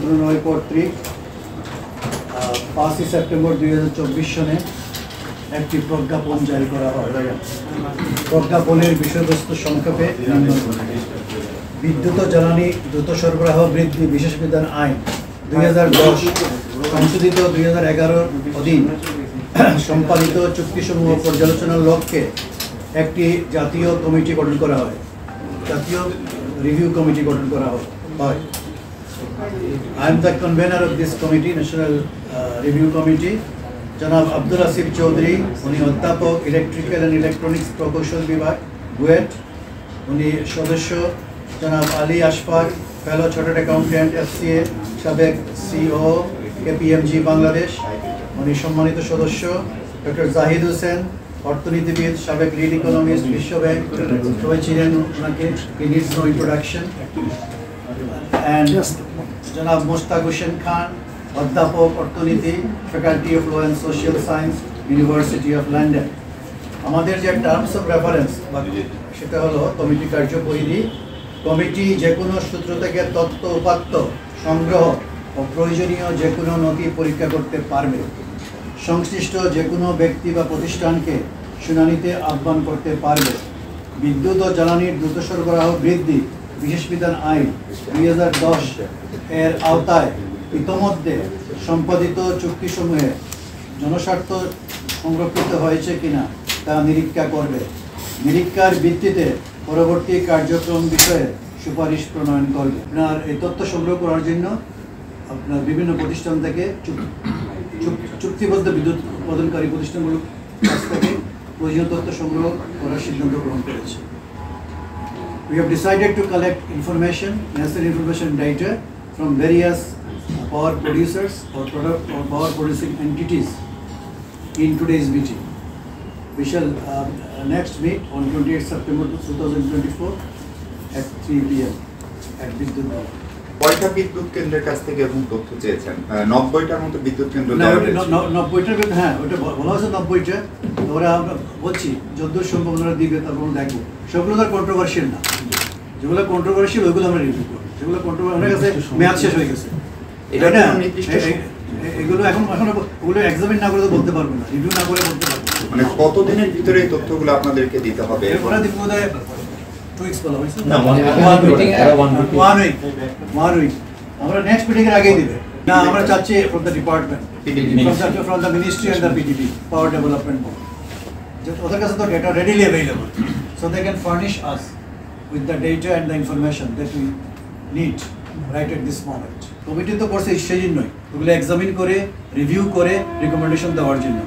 মন্ত্রণালয় কর্তৃক 5 সেপ্টেম্বর 2024 সনে একটি প্রজ্ঞাপন জারি করা হয়। প্রজ্ঞাপনের বিষয়বস্তু সংক্ষেপে বিদ্যুৎ ও জ্বালানি দ্রুত সরবরাহ বৃদ্ধি বিশেষ বিধান আইন 2010 সংশোধিত 2011 অধীন সম্পাদিত চুক্তিসমূহ পর্যালোচনার লক্ষ্যে একটি জাতীয় কমিটি গঠন করা হয়। জাতীয় রিভিউ কমিটি গঠন করা হয়। I am the convener of this committee, National Review Committee. জনাব আব্দুল আসিফ চৌধুরী, উনি অধ্যাপক ইলেকট্রিক্যাল অ্যান্ড ইলেকট্রনিক্স প্রকৌশল বিভাগ, বুয়েট। উনি সদস্য জনাব আলী আশফাক, ফেলো চার্টার্ড অ্যাকাউন্ট্যান্ট, FCA, সাবেক CEO KPMG বাংলাদেশ। উনি সম্মানিত সদস্য ডক্টর জাহিদ হোসেন, অর্থনীতিবিদ, সাবেক লিড ইকোনমিস্ট, বিশ্ব ব্যাংক, সবাই ছিলেন ওনাকে, he needs no introduction. And জনাব মোস্তাক হোসেন খান, অধ্যাপক অর্থনীতি, faculty of law and social science, university of London. আমাদের যে টার্মস অফ রেফারেন্স সেটা হলো কমিটি কার্যপরিধি। কমিটি যে কোনো সূত্র থেকে তথ্য উপাত্ত সংগ্রহ ও প্রয়োজনীয় যে কোনো নথি পরীক্ষা করতে পারবে। সংশ্লিষ্ট যে কোনো ব্যক্তি বা প্রতিষ্ঠানকে শুনানিতে আহ্বান করতে পারবে। বিদ্যুৎ ও জ্বালানির দ্রুত সরবরাহ বৃদ্ধি বিশেষ বিধান আইন 2010 এর আওতায় ইতোমধ্যে সম্পাদিত চুক্তিসমূহে জনস্বার্থ সংরক্ষিত হয়েছে কিনা তা নিরীক্ষা করবে। নিরীক্ষার ভিত্তিতে পরবর্তী কার্যক্রম বিষয়ে সুপারিশ প্রণয়ন করবে। আপনার এই তথ্য সংগ্রহ করার জন্য আপনার বিভিন্ন প্রতিষ্ঠান থেকে চুক্তিবদ্ধ বিদ্যুৎ উৎপাদনকারী প্রতিষ্ঠানগুলোর কাছ থেকে প্রয়োজনীয় তথ্য সংগ্রহ করার সিদ্ধান্ত গ্রহণ করেছে। We have decided to collect necessary information data from various power producers or power producing entities in today's meeting. We shall next meet on 28 September 2024 at 3 p.m. at Bidyut Bhavan. কয়টা বিদ্যুৎ কেন্দ্রের কাছ থেকে এবং তথ্য চেয়েছেন? 90টার মতো বিদ্যুৎ কেন্দ্র। 90টার হ্যাঁ, ওটা বলা হয়েছে 90টা। ওরা আমরা বলছি যতদূর সম্ভব ওনারা দিবে, তারপর দেখবো। সবগুলো তার কন্ট্রোভার্সিয়াল না, যেগুলো কন্ট্রোভার্সিয়াল ওইগুলো আমরা রিভিউ করবো। যেগুলো কন্ট্রোভার্সিয়াল কাছে মেয়াদ শেষ হয়ে গেছে, এগুলো এখন ওগুলো এক্সামিন না করে তো বলতে পারবো না, রিভিউ না করে বলতে পারবো। মানে কতদিনের ভিতরে এই তথ্যগুলো আপনাদেরকে দিতে হবে? ওরা দিব বোধহয় 2 weeks বলা হয়েছে না, 1 week। আমরা নেক্সট মিটিং এর আগেই দিবে না, আমরা চাচ্ছি from the department, from the ministry and the PDB, power development board, যে ওদের কাছে তো data readily available, so they can furnish us with the data and the information that we need right at this moment. Committee তো করছে সেই জন্যই, ওগুলো examine করে রিভিউ করে রিকমেন্ডেশন দেওয়ার জন্য।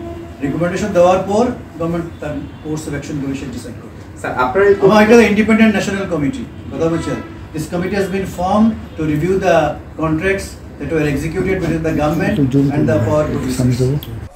রিকমেন্ডেশন দেওয়ার পর গভর্নমেন্ট তার কোর্স অফ অ্যাকশন করে সেটা ডিসাইড করবে। স্যার আপনারা এটা ইন্ডিপেন্ডেন্ট ন্যাশনাল কমিটি কথা বলছেন। This committee has been formed to review the contracts that were executed within the government and the power producers.